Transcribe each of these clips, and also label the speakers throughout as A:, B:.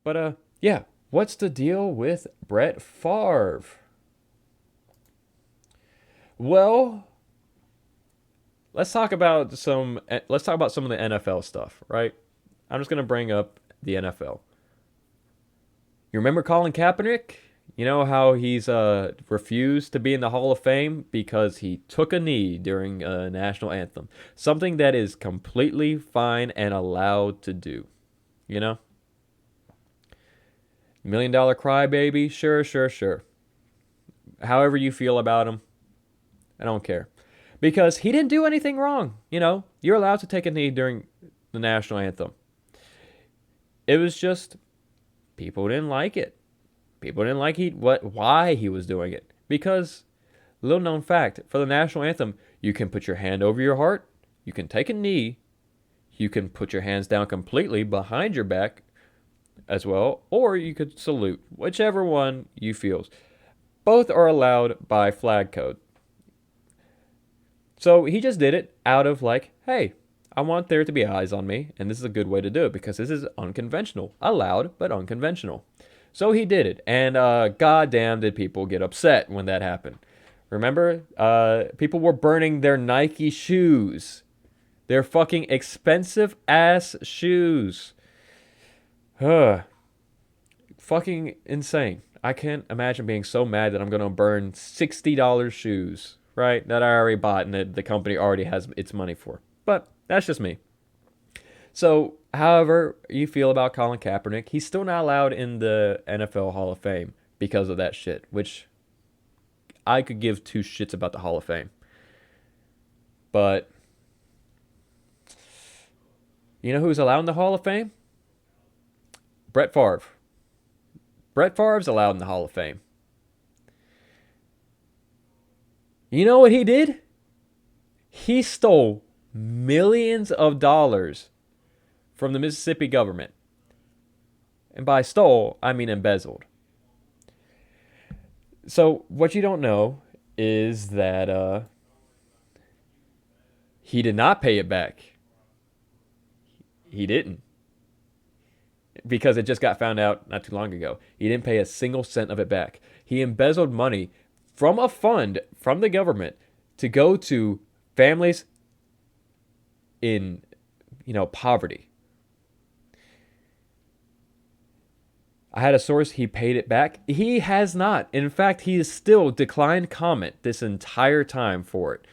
A: But yeah, what's the deal with Brett Favre? Well, let's talk about some of the NFL stuff, right? I'm just gonna bring up the NFL. You remember Colin Kaepernick? You know how he's refused to be in the Hall of Fame because he took a knee during a national anthem. Something that is completely fine and allowed to do. You know? $1 million crybaby? Sure, sure, sure. However you feel about him, I don't care. Because he didn't do anything wrong. You know, you're allowed to take a knee during the national anthem. It was just people didn't like it. People didn't like why he was doing it. Because, little known fact, for the national anthem, you can put your hand over your heart, you can take a knee, you can put your hands down completely behind your back as well, or you could salute, whichever one you feel. Both are allowed by flag code. So he just did it out of like, hey, I want there to be eyes on me, and this is a good way to do it because this is unconventional. Allowed, but unconventional. So he did it, and goddamn did people get upset when that happened. Remember, people were burning their Nike shoes. Their fucking expensive ass shoes. Fucking insane. I can't imagine being so mad that I'm going to burn $60 shoes, right? That I already bought and that the company already has its money for. But that's just me. So, however you feel about Colin Kaepernick, he's still not allowed in the NFL Hall of Fame because of that shit, which I could give two shits about the Hall of Fame. But, you know who's allowed in the Hall of Fame? Brett Favre. Brett Favre's allowed in the Hall of Fame. You know what he did? He stole millions of dollars from the Mississippi government. And by stole, I mean embezzled. So what you don't know is that he did not pay it back. He didn't. Because it just got found out not too long ago. He didn't pay a single cent of it back. He embezzled money from a fund from the government to go to families in, poverty. I had a source, he paid it back. He has not. In fact, he has still declined comment this entire time for it.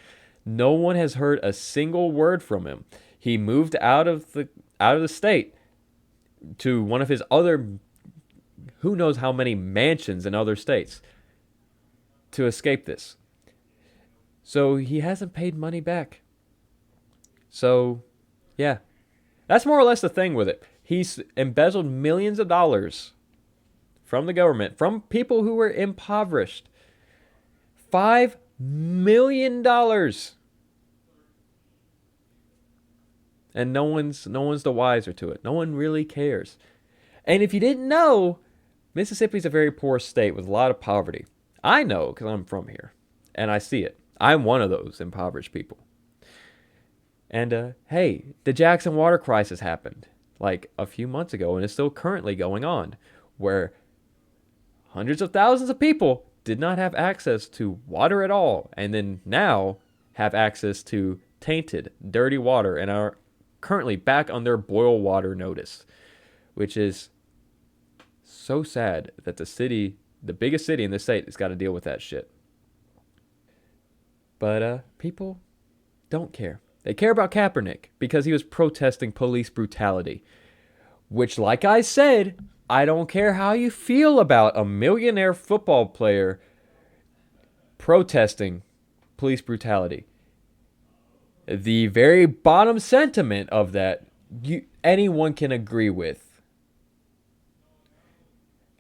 A: No one has heard a single word from him. He moved out of the state to one of his other, who knows how many mansions in other states to escape this. So he hasn't paid money back. So, yeah. That's more or less the thing with it. He's embezzled millions of dollars from the government, from people who were impoverished. $5 million. And no one's the wiser to it. No one really cares. And if you didn't know, Mississippi's a very poor state with a lot of poverty. I know because I'm from here, and I see it. I'm one of those impoverished people. And hey, the Jackson water crisis happened like a few months ago, and it's still currently going on, where hundreds of thousands of people did not have access to water at all, and then now have access to tainted, dirty water and are currently back on their boil water notice, which is so sad that the biggest city in the state, has got to deal with that shit. But people don't care. They care about Kaepernick because he was protesting police brutality, which, like I said, I don't care how you feel about a millionaire football player protesting police brutality. The very bottom sentiment of that, anyone can agree with.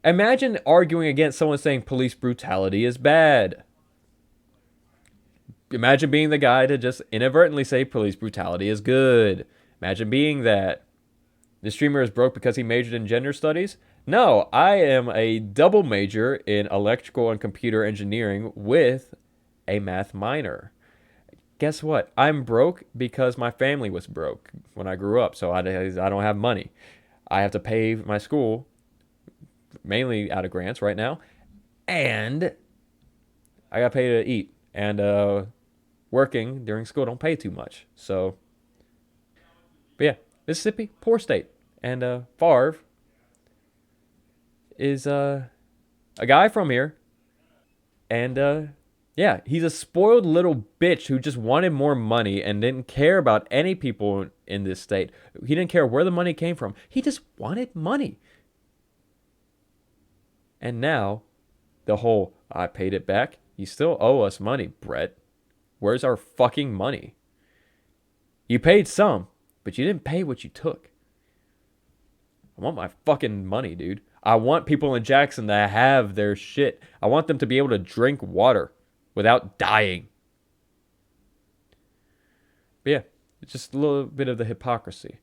A: Imagine arguing against someone saying police brutality is bad. Imagine being the guy to just inadvertently say police brutality is good. Imagine being that. The streamer is broke because he majored in gender studies? No, I am a double major in electrical and computer engineering with a math minor. Guess what? I'm broke because my family was broke when I grew up, so I don't have money. I have to pay my school mainly out of grants right now, and I got paid to eat. And working during school don't pay too much. So, but yeah, Mississippi, poor state. And Favre is a guy from here, and yeah, he's a spoiled little bitch who just wanted more money and didn't care about any people in this state. He didn't care where the money came from. He just wanted money. And now, the whole I paid it back. You still owe us money, Brett. Where's our fucking money? You paid some, but you didn't pay what you took. I want my fucking money, dude. I want people in Jackson to have their shit. I want them to be able to drink water without dying. But yeah, it's just a little bit of the hypocrisy.